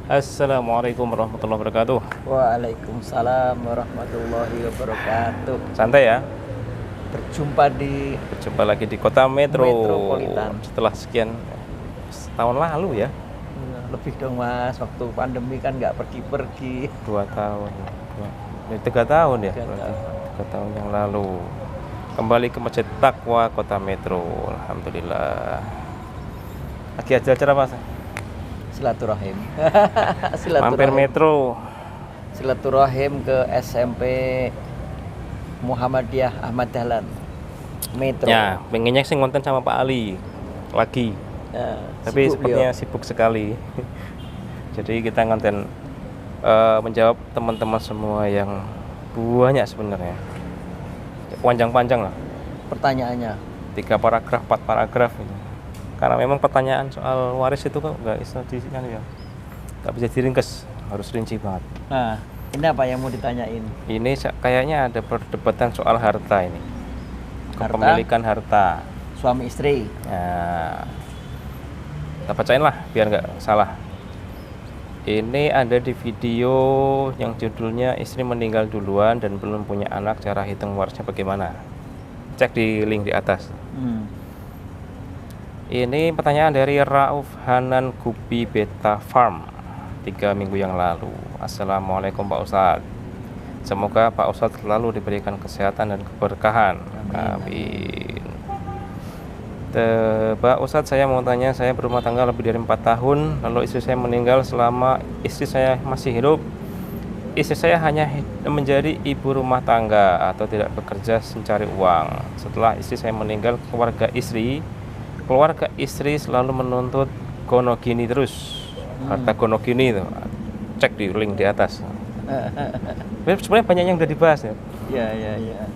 Assalamualaikum warahmatullahi wabarakatuh. Waalaikumsalam warahmatullahi wabarakatuh. Santai ya. Berjumpa lagi di kota Metropolitan. setelah sekian tahun lalu ya. Lebih dong Mas, waktu pandemi kan nggak pergi-pergi. 2 tahun. 3 tahun ya. 3 tahun. 3 tahun yang lalu. Kembali ke Masjid Taqwa Kota Metro. Alhamdulillah. Lagi acara apa? Silaturahim. Mampir Metro. Silaturahim ke SMP Muhammadiyah Ahmad Dahlan Metro. Ya, pengennya sih ngonten sama Pak Ali lagi. Tapi sepertinya sibuk sekali. Jadi kita ngonten menjawab teman-teman semua yang banyak sebenarnya. Panjang-panjang lah Pertanyaannya 3 paragraf, 4 paragraf gitu. Karena memang pertanyaan soal waris itu kok nggak bisa kan ya, nggak bisa diringkes, harus rinci banget. Nah, ini apa yang mau ditanyain? Ini kayaknya ada perdebatan soal harta ini, kepemilikan harta Suami istri. Nah, kita bacain lah biar nggak salah. Ini ada di video yang judulnya istri meninggal duluan dan belum punya anak, cara hitung warisnya bagaimana? Cek di link di atas. Ini pertanyaan dari Rauf Hanan Gupi Beta Farm 3 minggu yang lalu. Assalamualaikum Pak Ustadz. Semoga Pak Ustadz selalu diberikan kesehatan dan keberkahan. Amin. Pak Ustadz, saya mau tanya, saya berumah tangga lebih dari 4 tahun, lalu istri saya meninggal. Selama istri saya masih hidup, istri saya hanya menjadi ibu rumah tangga atau tidak bekerja mencari uang. Setelah istri saya meninggal, keluarga istri selalu menuntut gonogini terus. Harta gonogini itu, cek di link di atas. Sebenarnya banyak yang udah dibahas ya. Ya.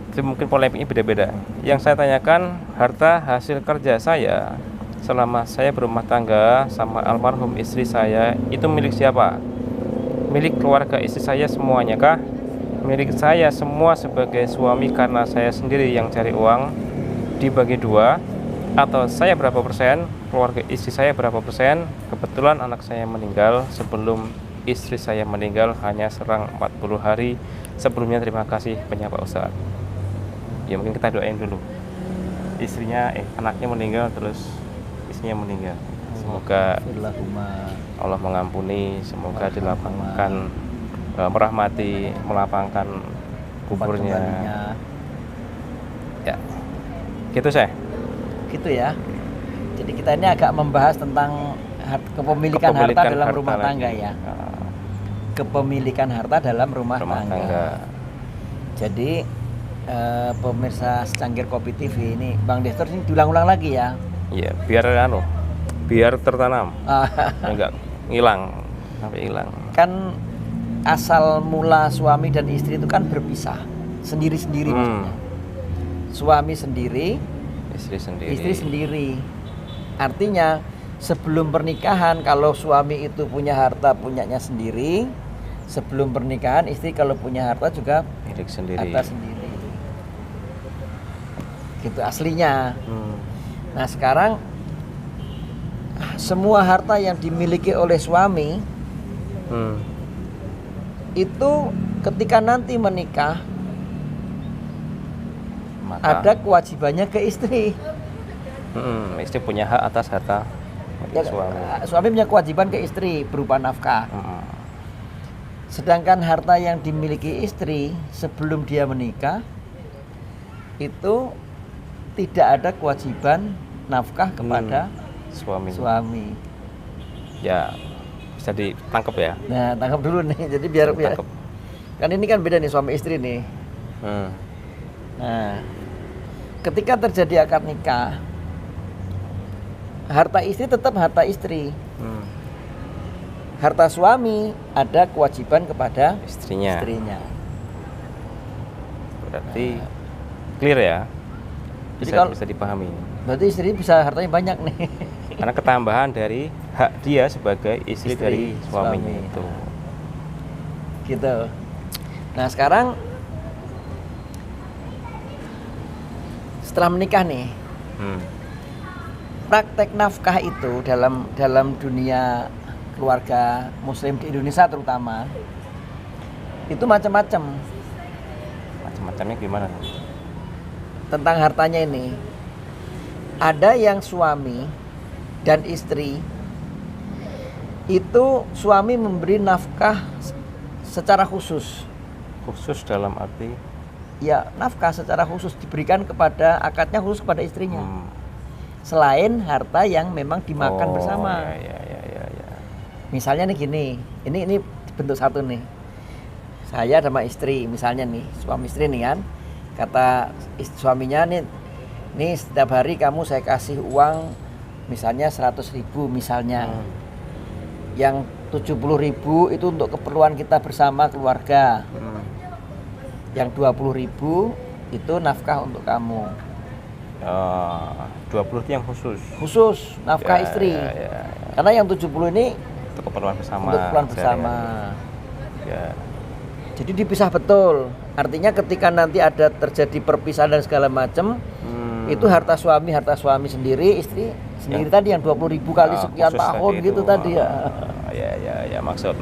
Jadi mungkin polemiknya beda-beda. Yang saya tanyakan, harta hasil kerja saya selama saya berumah tangga sama almarhum istri saya itu milik siapa? Milik keluarga istri saya semuanya kah? Milik saya semua sebagai suami karena saya sendiri yang cari uang, dibagi 2, atau saya berapa persen, keluarga istri saya berapa persen? Kebetulan anak saya meninggal sebelum istri saya meninggal, hanya serang 40 hari. Sebelumnya terima kasih banyak Pak Ustadz. Ya mungkin kita doain dulu. Anaknya meninggal terus istrinya meninggal. Semoga Allah mengampuni, semoga dilapangkan, merahmati, melapangkan kuburnya. Ya, gitu saya. Gitu ya. Jadi kita ini agak membahas tentang kepemilikan harta dalam rumah tangga ya. Kepemilikan harta dalam rumah tangga. Jadi pemirsa secangkir kopi TV ini, Bang Destor ini diulang-ulang lagi ya. Iya, biar tertanam. Enggak ngilang sampai hilang. Kan asal mula suami dan istri itu kan berpisah, sendiri-sendiri maksudnya. Suami sendiri, istri sendiri. Artinya sebelum pernikahan kalau suami itu punya harta punyanya sendiri, sebelum pernikahan istri kalau punya harta juga milik sendiri. Harta sendiri. Gitu aslinya. Nah, sekarang semua harta yang dimiliki oleh suami itu ketika nanti menikah ada kewajibannya ke istri. Istri punya hak atas harta suami. Suami punya kewajiban ke istri berupa nafkah. Sedangkan harta yang dimiliki istri sebelum dia menikah itu tidak ada kewajiban nafkah kepada suami. Ya, bisa ditangkap ya. Nah, tangkap dulu nih. Jadi biar kan ini kan beda nih suami istri nih. Nah, ketika terjadi akad nikah, harta istri tetap harta istri. Harta suami ada kewajiban kepada istrinya. Berarti clear ya. Bisa dipahami. Berarti istri bisa hartanya banyak nih. Karena ketambahan dari hak dia sebagai istri dari suaminya itu. Gitu. Nah, sekarang setelah menikah nih, praktek nafkah itu dalam dunia keluarga Muslim di Indonesia terutama itu macam-macam. Macam-macamnya gimana? Tentang hartanya ini, ada yang suami dan istri itu suami memberi nafkah secara khusus. Khusus dalam arti? Ya, nafkah secara khusus diberikan kepada akadnya khusus kepada istrinya. Selain harta yang memang dimakan bersama. Ya. Misalnya nih gini, ini bentuk satu nih. Saya sama istri, misalnya nih, suami istri nih kan, kata suaminya nih setiap hari kamu saya kasih uang misalnya 100.000 misalnya. Yang 70.000 itu untuk keperluan kita bersama keluarga. Yang 20.000 itu nafkah untuk kamu. 20 itu yang khusus. Khusus nafkah istri. Ya. Karena yang 70 ini Untuk keperluan bersama. untuk keperluan bersama. Ya. Jadi dipisah betul. Artinya ketika nanti ada terjadi perpisahan dan segala macam, itu harta suami sendiri, istri sendiri tadi yang 20.000 kali sekian tahun gitu tadi ya. Ya, maksud.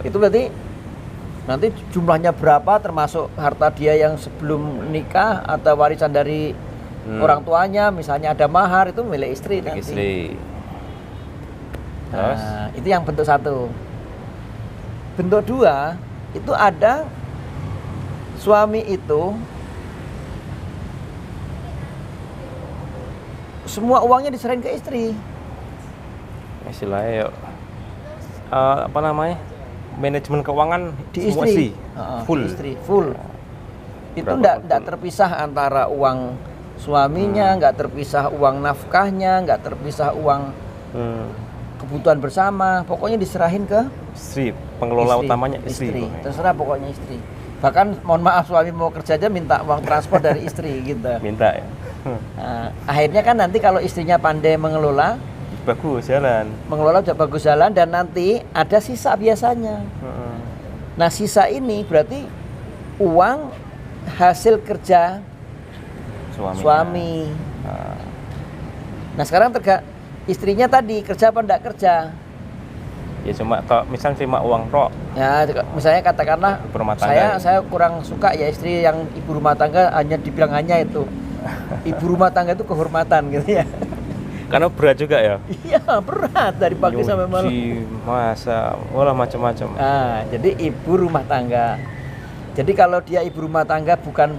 Itu berarti nanti jumlahnya berapa termasuk harta dia yang sebelum nikah atau warisan dari orang tuanya, misalnya ada mahar itu milik istri nanti. Istri. Terus? Nah, itu yang bentuk satu. Bentuk dua, itu ada suami itu semua uangnya diserahin ke istri. Istilahnya apa namanya? Manajemen keuangan Di semua istri. full. Di istri full. Itu Berapa enggak terpisah antara uang suaminya, enggak terpisah uang nafkahnya, enggak terpisah uang kebutuhan bersama, pokoknya diserahin ke Istri, pengelola utamanya istri. Terserah pokoknya istri. Bahkan mohon maaf suami mau kerja aja minta uang transport dari istri gitu. Minta ya. Nah, akhirnya kan nanti kalau istrinya pandai mengelola udah bagus jalan dan nanti ada sisa biasanya. Nah sisa ini berarti uang hasil kerja suami. Nah sekarang istrinya tadi kerja apa enggak kerja? Ya misalnya cuma uang tok. Ya misalnya katakanlah saya kurang suka ya istri yang ibu rumah tangga hanya dibilang hanya itu. Ibu rumah tangga itu kehormatan gitu ya. Karena berat juga ya. Iya berat dari pagi sampai malam. Masa, macam-macam. Nah, jadi ibu rumah tangga. Jadi kalau dia ibu rumah tangga bukan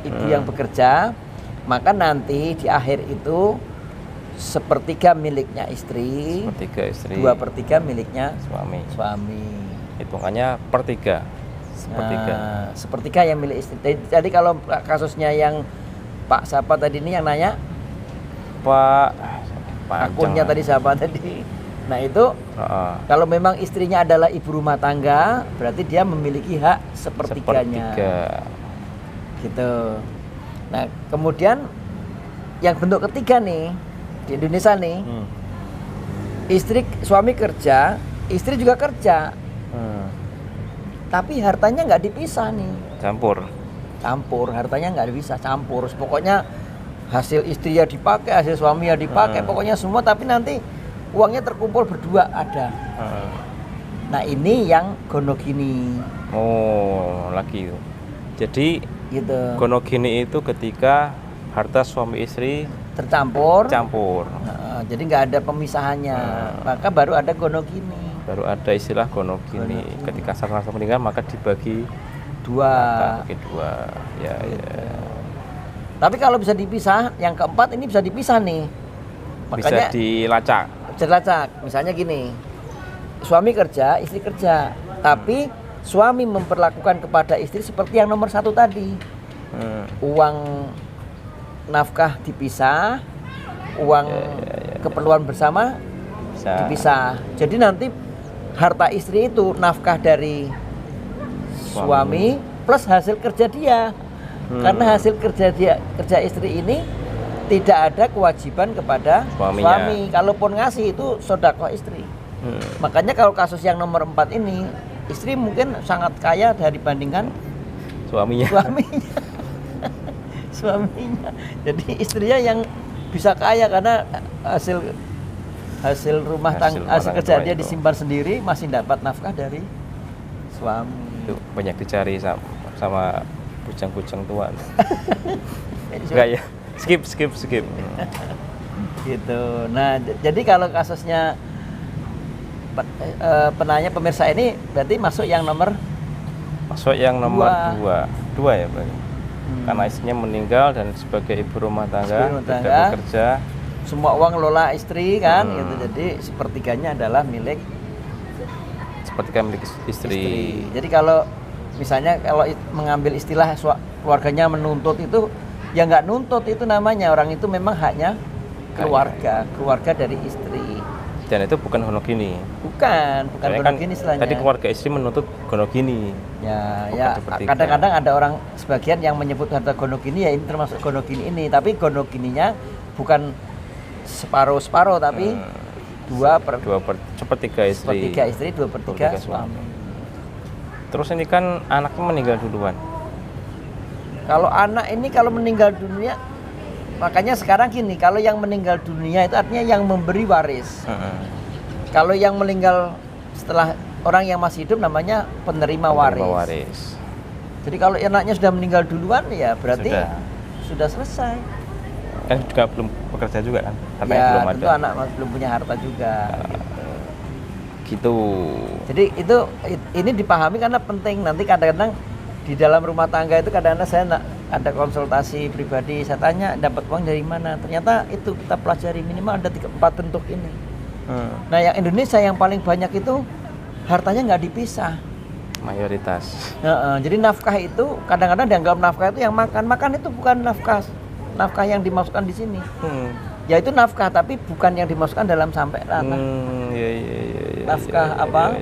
ibu yang bekerja, maka nanti di akhir itu 1/3 miliknya istri, 2/3 miliknya suami. Hitungannya 1/3. 1/3 yang milik istri. Jadi kalau kasusnya yang Pak siapa tadi ini yang nanya? Pak akunnya tadi siapa tadi? Nah itu kalau memang istrinya adalah ibu rumah tangga, berarti dia memiliki hak 1/3-nya. Gitu. Nah kemudian yang bentuk ketiga nih di Indonesia nih, suami kerja, istri juga kerja, tapi hartanya nggak dipisah nih. Campur, hartanya nggak bisa campur. Pokoknya hasil istri ya dipakai, hasil suami ya dipakai, pokoknya semua. Tapi nanti uangnya terkumpul berdua ada. Nah ini yang gonogini. Lagi itu. Jadi gitu. Gonogini itu ketika harta suami istri tercampur. Jadi nggak ada pemisahannya, maka baru ada gonogini. Baru ada istilah gonogini. Ketika sama-sama meninggal maka dibagi dua. Ya. Tapi kalau bisa dipisah, yang keempat ini bisa dipisah nih. Makanya bisa dilacak. Misalnya gini, suami kerja, istri kerja, tapi suami memperlakukan kepada istri seperti yang nomor 1 tadi. Uang nafkah dipisah, uang keperluan bersama dipisah. Jadi nanti harta istri itu nafkah dari suami plus hasil kerja dia. Karena hasil kerja istri ini tidak ada kewajiban kepada suami. Kalaupun ngasih itu sedekah istri. Makanya kalau kasus yang nomor 4 ini, istri mungkin sangat kaya dibandingkan suaminya. Suaminya. Jadi istrinya yang bisa kaya karena hasil hasil rumah tangga, hasil orang kerja tua dia itu. disimpan sendiri, masih dapat nafkah dari suami. Itu banyak dicari sama bujang-bujang tua. Enggak ya? Skip. Gitu. Nah, jadi kalau kasusnya penanya pemirsa ini berarti masuk yang nomor nomor 2 ya berarti. Karena istrinya meninggal dan sebagai ibu rumah tangga, tidak bekerja, semua uang lola istri kan gitu. Jadi sepertiganya adalah milik istri. Jadi kalau misalnya kalau mengambil istilah keluarganya menuntut itu, ya nggak nuntut, itu namanya orang itu memang haknya keluarga dari istri. Dan itu bukan gonogini. Bukan Soalnya gonogini istilahnya. Tadi keluarga istri menuntut gonogini. Ya kadang-kadang ada orang sebagian yang menyebut harta gonogini, ya ini termasuk gonogini ini, tapi gonogininya bukan separuh tapi 2/3 istri. 2/3 suami. Terus ini kan anaknya meninggal duluan. Kalau anak ini kalau meninggal dunia, makanya sekarang gini, kalau yang meninggal dunia itu artinya yang memberi waris. Kalau yang meninggal setelah orang yang masih hidup namanya penerima waris. Jadi kalau anaknya sudah meninggal duluan, ya berarti sudah selesai. Kan juga belum bekerja juga kan? Ya belum tentu ada. anak belum punya harta juga. Gitu. Jadi ini dipahami karena penting. Nanti kadang-kadang di dalam rumah tangga itu kadang-kadang saya ada konsultasi pribadi, saya tanya dapat uang dari mana, ternyata itu kita pelajari minimal ada 4 bentuk ini. Nah yang Indonesia yang paling banyak itu hartanya nggak dipisah, mayoritas. Jadi nafkah itu kadang-kadang dianggap nafkah itu yang makan itu bukan nafkah yang dimasukkan di sini. Ya itu nafkah tapi bukan yang dimasukkan dalam sampai rata. Nafkah apa?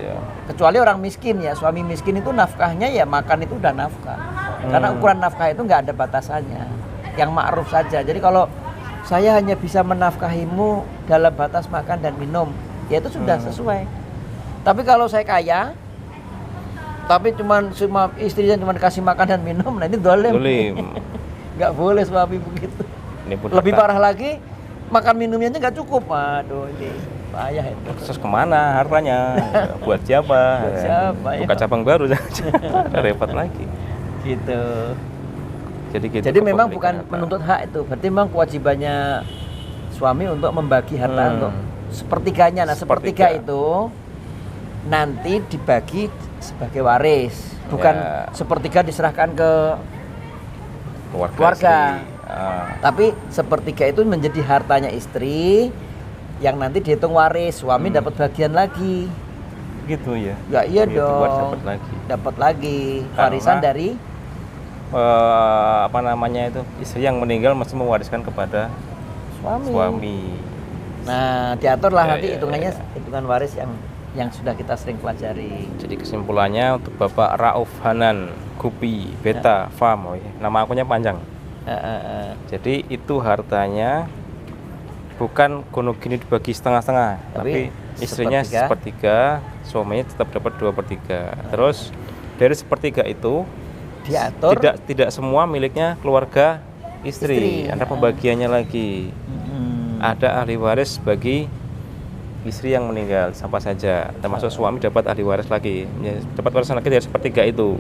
Kecuali orang miskin ya, suami miskin itu nafkahnya ya makan itu udah nafkah. Karena ukuran nafkah itu nggak ada batasannya, yang ma'ruf saja. Jadi kalau saya hanya bisa menafkahimu dalam batas makan dan minum, ya itu sudah sesuai. Tapi kalau saya kaya, tapi cuma istrinya cuma kasih makan dan minum, nah ini dolim. Nggak boleh suami begitu. Lebih parah lagi, makan minumnya nggak cukup. Aduh ini payah itu. Terus kemana hartanya? Buat siapa? Buka cabang baru repot lagi. Gitu. Jadi memang bukan menuntut hak itu, berarti memang kewajibannya suami untuk membagi harta untuk sepertiganya. Nah sepertiga itu nanti dibagi sebagai waris, bukan sepertiga diserahkan ke keluarga. Tapi sepertiga itu menjadi hartanya istri yang nanti dihitung waris, suami dapat bagian lagi. Gitu ya? Ya iya dong. Dapat lagi warisan dari istri yang meninggal masih mewariskan kepada suami. Nah diaturlah nanti hitungannya hitungan waris yang sudah kita sering pelajari. Jadi kesimpulannya untuk Bapak Rauf Hanan Gupi Beta Farm, nama akunnya panjang. Jadi itu hartanya bukan gonogini dibagi setengah-setengah, tapi istrinya sepertiga, suaminya tetap dapat 2/3. Terus dari sepertiga itu diatur tidak semua miliknya keluarga istri. Ada pembagiannya lagi. Ada ahli waris bagi istri yang meninggal siapa saja, termasuk suami dapat ahli waris lagi, ya, dapat warisan lagi dari sepertiga itu.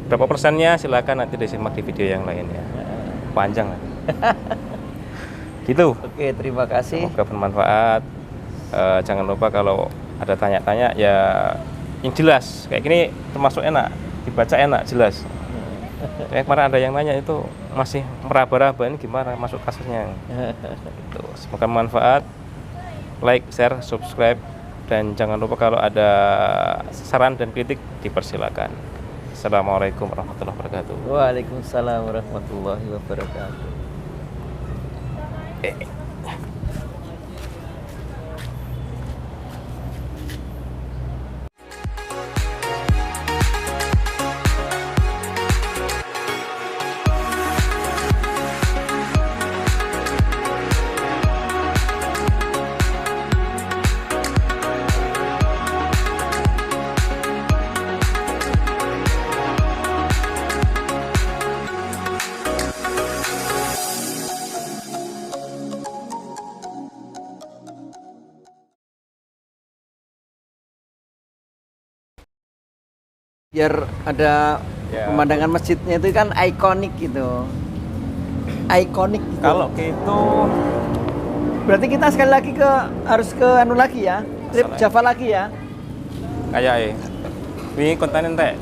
Berapa persennya silakan nanti disimak di video yang lainnya. Panjang gitu. Oke, terima kasih. Semoga bermanfaat. Jangan lupa kalau ada tanya-tanya ya yang jelas kayak gini, termasuk enak dibaca, enak jelas. Kemarin ada yang nanya itu masih meraba-raba ini gimana masuk kasusnya. Gitu. Semoga bermanfaat. Like, share, subscribe, dan jangan lupa kalau ada saran dan kritik dipersilakan. Assalamualaikum warahmatullahi wabarakatuh. Waalaikumsalam warahmatullahi wabarakatuh. Biar ada Ya. pemandangan masjidnya itu kan ikonik gitu. Ikonik gitu. Kalau gitu Berarti kita sekali lagi harus ke anu lagi ya. Trip Masalah. Java lagi ya. kayak ini konten ente.